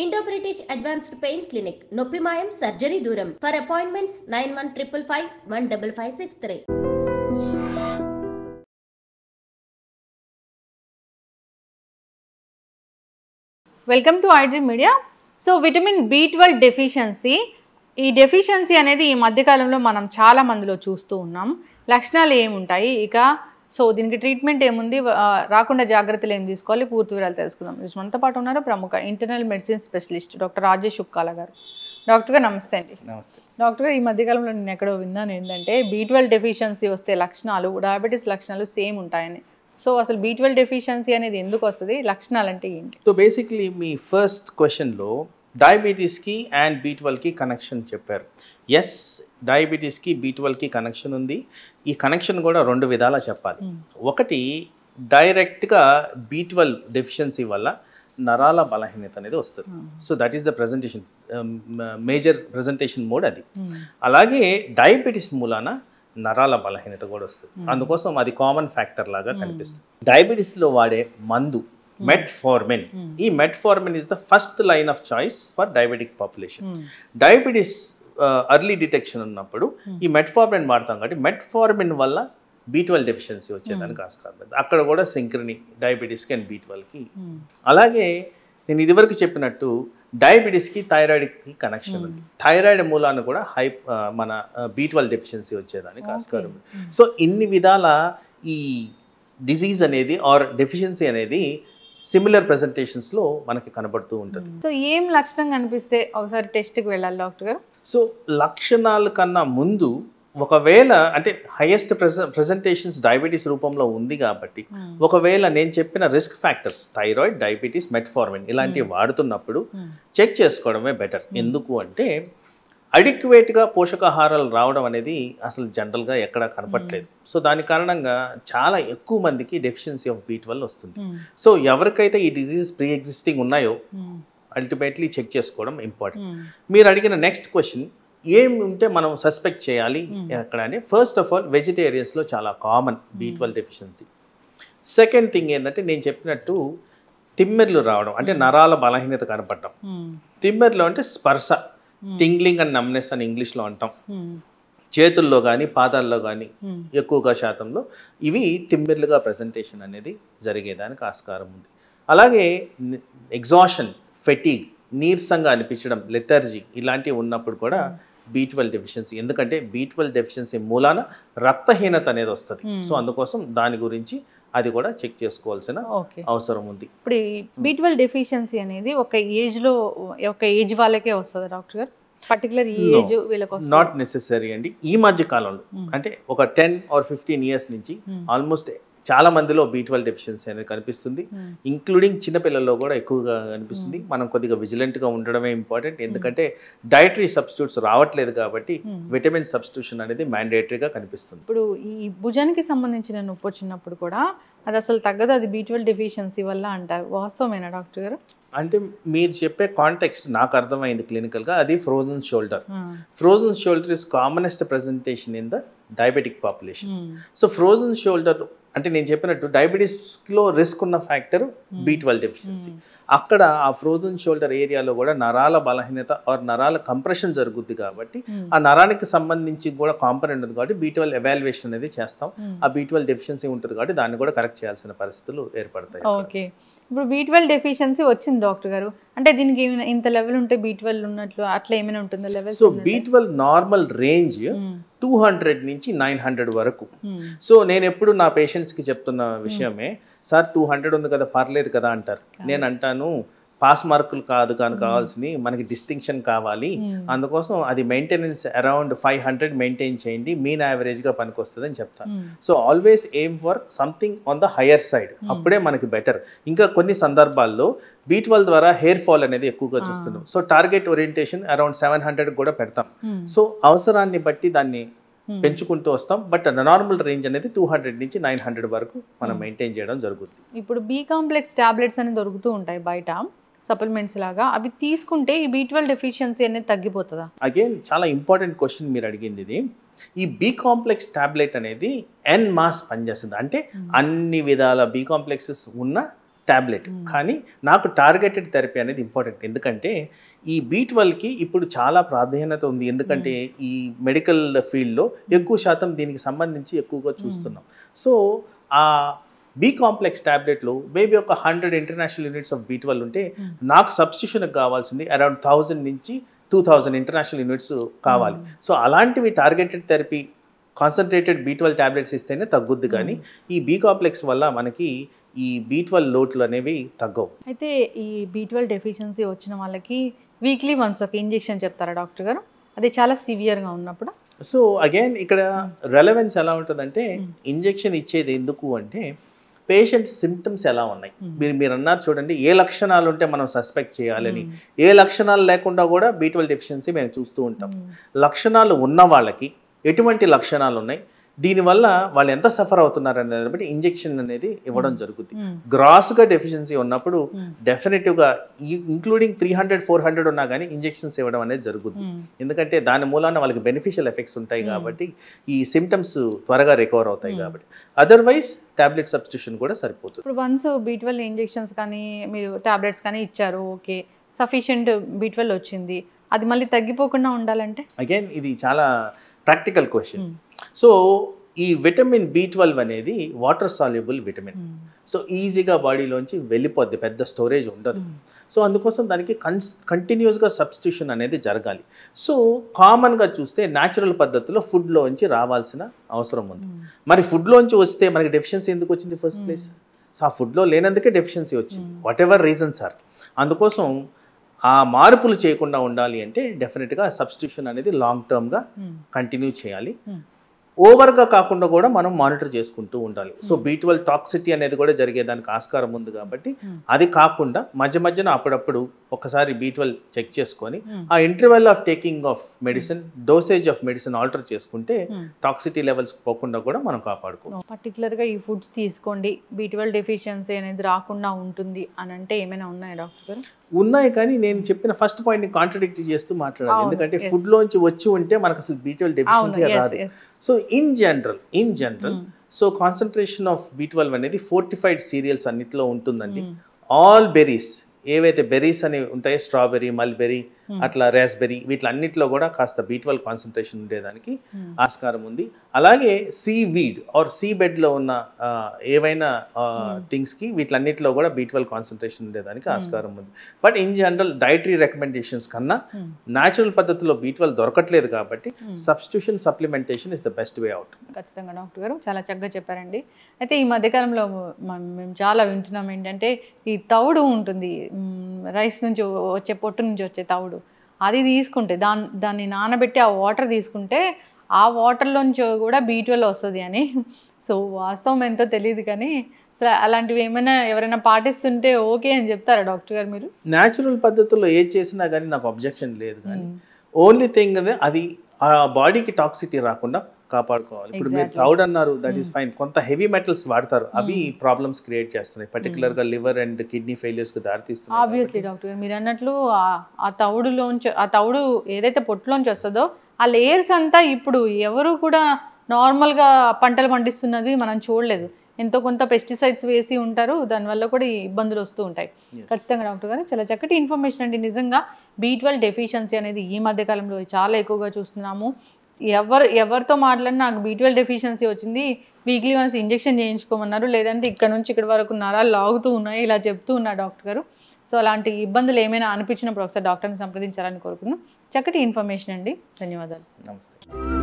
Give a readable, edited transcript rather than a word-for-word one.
Indo British advanced pain clinic నొప్పి మాయం surgery దూరం for appointments 9155515563. Welcome to iDream media. So vitamin B12 deficiency, ఈ deficiency అనేది ఈ మధ్యకాలంలో మనం చాలా మందిలో చూస్తూ ఉన్నాం. లక్షణాలు ఏముంటాయి, ఇక సో దీనికి ట్రీట్మెంట్ ఏముంది, రాకుండా జాగ్రత్తలు ఏం తీసుకోవాలి, పూర్తి వివరాలు తెలుసుకుందాం. మనతో పాటు ఉన్నారు ప్రముఖ internal medicine specialist doctor Rajesh Ukkala గారు. డాక్టర్ గారు నమస్తే అండి. నమస్తే డాక్టర్ గారు, ఈ మధ్యకాలంలో నేను ఎక్కడో విన్నాను ఏంటంటే B12 డెఫిషియన్సీ వస్తే లక్షణాలు డయాబెటీస్ లక్షణాలు సేమ్ ఉంటాయని. సో అసలు B12 డెఫిషియన్సీ అనేది ఎందుకు వస్తుంది, లక్షణాలు అంటే ఏంటి? సో బేసిక్లీ మీ ఫస్ట్ క్వశ్చన్లో డయాబెటీస్కి అండ్ B12కి కనెక్షన్ చెప్పారు. ఎస్, డయాబెటీస్కి B12కి కనెక్షన్ ఉంది. ఈ కనెక్షన్ కూడా రెండు విధాలా చెప్పాలి. ఒకటి, డైరెక్ట్గా B12 డెఫిషియన్సీ వల్ల నరాల బలహీనత అనేది వస్తుంది. So that is the presentation, major presentation mode అది. అలాగే డయాబెటీస్ మూలాన నరాల బలహీనత కూడా వస్తుంది. అందుకోసం అది కామన్ ఫ్యాక్టర్ లాగా కనిపిస్తుంది. డయాబెటీస్లో వాడే మందు మెట్ఫార్మిన్. ఈ metformin is the first line of choice for diabetic population. Diabetes early detection ఉన్నప్పుడు ఈ మెట్ఫార్మిన్ వాడతాం కాబట్టి మెట్ఫార్మిన్ వల్ల B12 డెఫిషియన్సీ వచ్చేదానికి ఆస్కారం. అక్కడ కూడా సింక్రనీ డయాబెటీస్కి అండ్ B12కి. అలాగే నేను ఇదివరకు చెప్పినట్టు డయాబెటీస్కి థైరాయిడ్కి కనెక్షన్ ఉంది. థైరాయిడ్ మూలాన కూడా మన B12 డెఫిషియన్సీ వచ్చేదానికి ఆస్కారం ఉంది. సో ఇన్ని విధాల ఈ డిజీజ్ అనేది ఆర్ డెఫిషియన్సీ అనేది సిమిలర్ ప్రెజెంటేషన్స్లో మనకి కనబడుతూ ఉంటుంది. సో ఏం లక్షణం కనిపిస్తే ఒకసారి టెస్ట్కి వెళ్ళాలి డాక్టర్ గారు? సో లక్షణాల కన్నా ముందు ఒకవేళ అంటే హైయెస్ట్ ప్రెజెంటేషన్స్ డయాబెటీస్ రూపంలో ఉంది కాబట్టి ఒకవేళ నేను చెప్పిన risk factors thyroid, diabetes, metformin ఇలాంటివి వాడుతున్నప్పుడు చెక్ చేసుకోవడమే బెటర్. ఎందుకు అంటే అడిక్వేట్గా పోషకాహారాలు రావడం అనేది అసలు జనరల్గా ఎక్కడా కనపట్లేదు. సో దాని కారణంగా చాలా ఎక్కువ మందికి డెఫిషియన్సీ ఆఫ్ B12 వస్తుంది. సో ఎవరికైతే ఈ డిజీజ్ ప్రీ ఎగ్జిస్టింగ్ ఉన్నాయో అల్టిమేట్లీ చెక్ చేసుకోవడం ఇంపార్టెంట్. మీరు అడిగిన నెక్స్ట్ క్వశ్చన్, ఏం ఉంటే మనం సస్పెక్ట్ చేయాలి ఎక్కడ అంటే, ఫస్ట్ ఆఫ్ ఆల్ వెజిటేరియన్స్లో చాలా common B12 deficiency. Second thing ఏంటంటే నేను చెప్పినట్టు తిమ్మెర్లు రావడం, అంటే నరాల బలహీనత కనపడటం. తిమ్మెర్లు అంటే స్పర్శ, టింగ్లింగ్ అండ్ నమ్నెస్ అని ఇంగ్లీష్లో అంటాం. చేతుల్లో కానీ పాదాల్లో కానీ ఎక్కువగా శాతంలో ఇవి తిమ్మెర్లుగా ప్రజెంటేషన్ అనేది జరిగేదానికి ఆస్కారం ఉంది. అలాగే ఎగ్జాషన్, ఫెటీగ్, నీరసంగా అనిపించడం, లెథర్జీ ఇలాంటివి ఉన్నప్పుడు కూడా B12 డెఫిషియన్సీ. ఎందుకంటే B12 డెఫిషియన్సీ మూలాన రక్తహీనత అనేది వస్తుంది. సో అందుకోసం దాని గురించి అది కూడా చెక్ చేసుకోవాల్సిన అవసరం ఉంది. ఇప్పుడు B12 డెఫిషియన్సీ అనేది ఒక ఏజ్ వాళ్ళకే వస్తుంది డాక్టర్ గారు? పర్టికులర్ ఏజ్ వీళ్ళకి నాట్ నెసెసరీ అండి. ఈ మధ్య కాలంలో అంటే ఒక 10 or 15 years నుంచి ఆల్మోస్ట్ చాలా మందిలో B12 డెఫిషియన్సీ అనేది కనిపిస్తుంది. ఇంక్లూడింగ్ చిన్నపిల్లల్లో కూడా ఎక్కువగా కనిపిస్తుంది. మనం కొద్దిగా విజిలెంట్గా ఉండడమే ఇంపార్టెంట్. ఎందుకంటే డైటరీ సబ్స్టిట్యూట్స్ రావట్లేదు కాబట్టి విటమిన్ సబ్స్టిట్యూషన్ అనేది మ్యాండేటరీగా కనిపిస్తుంది. ఇప్పుడు ఈ భుజానికి సంబంధించిన నొప్పి వచ్చినప్పుడు కూడా అది అసలు తగ్గదు, అది B12 డెఫిషియన్సీ వల్ల అంటారు. వాస్తవమేనా డాక్టర్ గారు? అంటే మీరు చెప్పే కాంటెక్స్ట్ నాకు అర్థమైంది క్లినికల్గా. అది frozen shoulder. Frozen shoulder is commonest presentation in the diabetic population. So frozen shoulder అంటే నేను చెప్పినట్టు డయాబెటీస్లో రిస్క్ ఉన్న ఫ్యాక్టర్ B12 డెఫిషియన్సీ. అక్కడ ఆ ఫ్రోజన్ షోల్డర్ ఏరియాలో కూడా నరాల బలహీనత ఆర్ నరాల కంప్రెషన్ జరుగుద్ది కాబట్టి ఆ నరానికి సంబంధించి కూడా కాంపనెంట్ ఉంది కాబట్టి B12 ఎవాల్యుయేషన్ అనేది చేస్తాం. ఆ B12 డెఫిషియన్సీ ఉంటుంది కాబట్టి దాన్ని కూడా కరెక్ట్ చేయాల్సిన పరిస్థితులు ఏర్పడతాయి. ఓకే, ఇప్పుడు B12 డెఫిషియన్సీ వచ్చింది డాక్టర్ గారు, అంటే దీనికి ఇంత లెవెల్ ఉంటే B12 ఉన్నట్లు అట్లా ఏమైనా ఉంటుందా level? So B12 normal range 200 నుంచి 900 వరకు. సో నేను ఎప్పుడు నా పేషెంట్స్కి చెప్తున్న విషయమే, సార్ 200 ఉంది కదా పర్లేదు కదా అంటారు. నేను అంటాను పాస్ మార్కులు కాదు కానీ కావాల్సింది మనకి డిస్టింక్షన్ కావాలి. అందుకోసం అది మెయింటెనెన్స్ అరౌండ్ 500 మెయింటైన్ చేయండి, మీన్ యావరేజ్గా పనికి వస్తుంది అని చెప్తాను. So always aim for something on the higher side, అప్పుడే మనకి బెటర్. ఇంకా కొన్ని సందర్భాల్లో B12 ద్వారా హెయిర్ ఫాల్ అనేది ఎక్కువగా చూస్తున్నాం. సో టార్గెట్ ఓరియంటేషన్ అరౌండ్ 700 కూడా పెడతాం. సో అవసరాన్ని బట్టి దాన్ని పెంచుకుంటూ వస్తాం. బట్ నార్మల్ రేంజ్ అనేది 200 నుంచి 900 వరకు మనం మెయింటైన్ చేయడం జరుగుతుంది. ఇప్పుడు B కాంప్లెక్స్ టాబ్లెట్స్ అనేది దొరుకుతూ ఉంటాయి బయట, సప్లిమెంట్స్ లాగా, అవి తీసుకుంటే ఈ B12 డెఫిషియన్సీ అనేది తగ్గిపోతుందా? అగైన్ చాలా ఇంపార్టెంట్ క్వశ్చన్ మీరు అడిగింది ఇది. ఈ B కాంప్లెక్స్ టాబ్లెట్ అనేది ఎన్ మాస్ పనిచేస్తుంది. అంటే అన్ని విధాల B కాంప్లెక్సెస్ ఉన్న టాబ్లెట్. కానీ నాకు టార్గెటెడ్ థెరపీ అనేది ఇంపార్టెంట్. ఎందుకంటే ఈ B12కి ఇప్పుడు చాలా ప్రాధాన్యత ఉంది. ఎందుకంటే ఈ మెడికల్ ఫీల్డ్లో ఎక్కువ శాతం దీనికి సంబంధించి ఎక్కువగా చూస్తున్నాం. సో ఆ బి కాంప్లెక్స్ ట్యాబ్లెట్లు మేబీ ఒక 100 ఇంటర్నేషనల్ యూనిట్స్ ఆఫ్ B12 ఉంటే నాకు సబ్స్టిట్యూషన్కి కావాల్సింది అరౌండ్ 1000 నుంచి 2000 ఇంటర్నేషనల్ యూనిట్స్ కావాలి. సో అలాంటివి targeted therapy concentrated B12 tablets ఇస్తేనే తగ్గుద్ది. కానీ ఈ బి కాంప్లెక్స్ వల్ల మనకి ఈ B12 లోట్లు అనేవి తగ్గవు. అయితే ఈ B12 డెఫిషియన్సీ వచ్చిన వాళ్ళకి వీక్లీ వన్స్ ఒక ఇంజెక్షన్ చెప్తారా డాక్టర్ గారు? అది చాలా సివియర్గా ఉన్నప్పుడు. సో అగైన్ ఇక్కడ రెలవెన్స్ ఎలా ఉంటుందంటే ఇంజెక్షన్ ఇచ్చేది ఎందుకు అంటే పేషెంట్ సిమ్టమ్స్ ఎలా ఉన్నాయి. మీరు అన్నారు చూడండి, ఏ లక్షణాలు ఉంటే మనం సస్పెక్ట్ చేయాలని. ఏ లక్షణాలు లేకుండా కూడా B12 డెఫిషియన్సీ మేము చూస్తూ ఉంటాం. లక్షణాలు ఉన్న వాళ్ళకి ఎటువంటి లక్షణాలు ఉన్నాయి, దీనివల్ల వాళ్ళు ఎంత సఫర్ అవుతున్నారు అనేది బట్టి ఇంజెక్షన్ అనేది ఇవ్వడం జరుగుతుంది. గ్రాస్గా డెఫిషియన్సీ ఉన్నప్పుడు డెఫినెటివ్గా ఇంక్లూడింగ్ 300-400 ఉన్నా కానీ ఇంజెక్షన్స్ ఇవ్వడం అనేది జరుగుతుంది. ఎందుకంటే దాని మూలాన వాళ్ళకి బెనిఫిషియల్ ఎఫెక్ట్స్ ఉంటాయి కాబట్టి, ఈ సిమ్టమ్స్ త్వరగా రికవర్ అవుతాయి కాబట్టి. అదర్వైజ్ టాబ్లెట్ సబ్స్టిట్యూషన్ కూడా సరిపోతుంది. ఇప్పుడు వన్స్ B12 ఇంజెక్షన్స్ కానీ మీరు టాబ్లెట్స్ కానీ ఇచ్చారు, ఓకే సఫిషియెంట్ B12 వచ్చింది, అది మళ్ళీ తగ్గిపోకుండా ఉండాలంటే? అగైన్ ఇది చాలా ప్రాక్టికల్ క్వశ్చన్. సో ఈ విటమిన్ B12 అనేది వాటర్ సాల్యుబుల్ విటమిన్. సో ఈజీగా బాడీలోంచి వెళ్ళిపోద్ది, పెద్ద స్టోరేజ్ ఉండదు. సో అందుకోసం దానికి కంటిన్యూస్గా సబ్స్టిట్యూషన్ అనేది జరగాలి. సో కామన్గా చూస్తే న్యాచురల్ పద్ధతిలో ఫుడ్లోంచి రావాల్సిన అవసరం ఉంది. మరి ఫుడ్లోంచి వస్తే మనకి డెఫిషియన్సీ ఎందుకు వచ్చింది ఫస్ట్ ప్లేస్? సో ఆ ఫుడ్లో లేనందుకే డెఫిషియన్సీ వచ్చింది. Whatever reasons are. అందుకోసం ఆ మార్పులు చేయకుండా ఉండాలి అంటే డెఫినెట్గా సబ్స్టిట్యూషన్ అనేది లాంగ్ టర్మ్గా కంటిన్యూ చేయాలి. ఓవర్గా కాకుండా కూడా మనం మానిటర్ చేసుకుంటూ ఉండాలి. సో B12 టాక్సిటీ అనేది కూడా జరిగేదానికి ఆస్కారం ఉంది కాబట్టి అది కాకుండా మధ్య మధ్యన అప్పుడప్పుడు ఒకసారి B12 చెక్ చేసుకొని ఆ interval of taking of medicine, dosage of medicine alter చేసుకుంటే టాక్సిటీ లెవెల్స్ పోకుండా కూడా మనం కాపాడుకోవాలి. పర్టికులర్గా ఈ ఫుడ్స్ తీసుకోండి B12 డెఫిషియన్సీ అనేది రాకుండా ఉంటుంది అని అంటే ఏమైనా ఉన్నాయా డాక్టర్ గారు? ఉన్నాయి, కానీ నేను చెప్పిన ఫస్ట్ పాయింట్ని కాంట్రడిక్ట్ చేస్తూ మాట్లాడాలి. ఎందుకంటే ఫుడ్లోంచి వచ్చి ఉంటే మనకు అసలు B12 డెఫిషియన్సీ రాదు. So in general so concentration of B12 అనేది ఫోర్టిఫైడ్ సీరియల్స్ అన్నిట్లో ఉంటుందండి. ఆల్ బెర్రీస్ ఏవైతే బెర్రీస్ అని ఉంటాయో, స్ట్రాబెర్రీ, మల్బెర్రీ, అట్లా రాస్బెర్రీ, వీటిలన్నిట్లో కూడా కాస్త B12 కాన్సన్ట్రేషన్ ఉండేదానికి ఆస్కారం ఉంది. అలాగే సీ వీడ్ ఆర్ సీ బెడ్లో ఉన్న ఏవైనా థింగ్స్కి వీటిలన్నిట్లో కూడా B12 కాన్సన్ట్రేషన్ ఉండేదానికి ఆస్కారం ఉంది. But in general dietary recommendations కన్నా న్యాచురల్ పద్ధతిలో B12 దొరకట్లేదు కాబట్టి substitution, supplementation is the best way out. ఖచ్చితంగా డాక్టర్ గారు చాలా చక్కగా చెప్పారండి. అయితే ఈ మధ్యకాలంలో మేము చాలా వింటున్నాం ఏంటంటే ఈ తౌడు ఉంటుంది, రైస్ నుంచి వచ్చే పొట్టు నుంచి వచ్చే తౌడు, అది తీసుకుంటే దాన్ని నానబెట్టి ఆ వాటర్ తీసుకుంటే ఆ వాటర్లోంచి కూడా B12 వస్తుంది అని. సో వాస్తవం ఎంతో తెలియదు, కానీ అసలు అలాంటివి ఏమైనా ఎవరైనా పాటిస్తుంటే ఓకే అని చెప్తారా డాక్టర్ గారు మీరు? న్యాచురల్ పద్ధతుల్లో ఏది చేసినా కానీ నాకు అబ్జెక్షన్ లేదు, కానీ ఓన్లీ థింగ్ అదే అది ఆ బాడీకి టాక్సిటీ రాకుండా కాపాడుకోవాలి. ఇప్పుడు మీరు తౌడ్ అన్నారు, దట్ ఈస్ ఫైన్. కొంత హెవీ మెటల్స్ వాడతారు, అవి ప్రాబ్లమ్స్ క్రియేట్ చేస్తున్నాయి, పర్టికులర్గా లివర్ అండ్ కిడ్నీ ఫెయిలియర్స్కి దారితీస్తున్నాయి. ఆబ్వియస్లీ డాక్టర్ గారు మీరు అన్నట్లు ఆ తౌడు ఏదైతే పొట్టులోంచి వస్తుందో ఆ లేయర్స్ అంతా ఇప్పుడు ఎవరు కూడా నార్మల్గా పంటలు పండిస్తున్నది మనం చూడలేదు. ఎంతో కొంత పెస్టిసైడ్స్ వేసి ఉంటారు, దానివల్ల కూడా ఈ ఇబ్బందులు వస్తూ ఉంటాయి. ఖచ్చితంగా డాక్టర్ గారు చాలా చక్కటి ఇన్ఫర్మేషన్ అండి. నిజంగా B12 డెఫిషియన్సీ అనేది ఈ మధ్యకాలంలో చాలా ఎక్కువగా చూస్తున్నాము. ఎవరితో మాట్లాడినా నాకు B12 డెఫిషియన్సీ వచ్చింది, వీక్లీ వన్స్ ఇంజెక్షన్ చేయించుకోమన్నారు, లేదంటే ఇక్కడ నుంచి ఇక్కడ వరకు నరాలు లాగుతూ ఉన్నాయి, ఇలా చెప్తూ ఉన్నారు డాక్టర్ గారు. సో అలాంటి ఇబ్బందులు ఏమైనా అనిపించినప్పుడు ఒకసారి డాక్టర్ని సంప్రదించాలని కోరుకున్నాను. చక్కటి ఇన్ఫర్మేషన్ అండి, ధన్యవాదాలు. నమస్తే.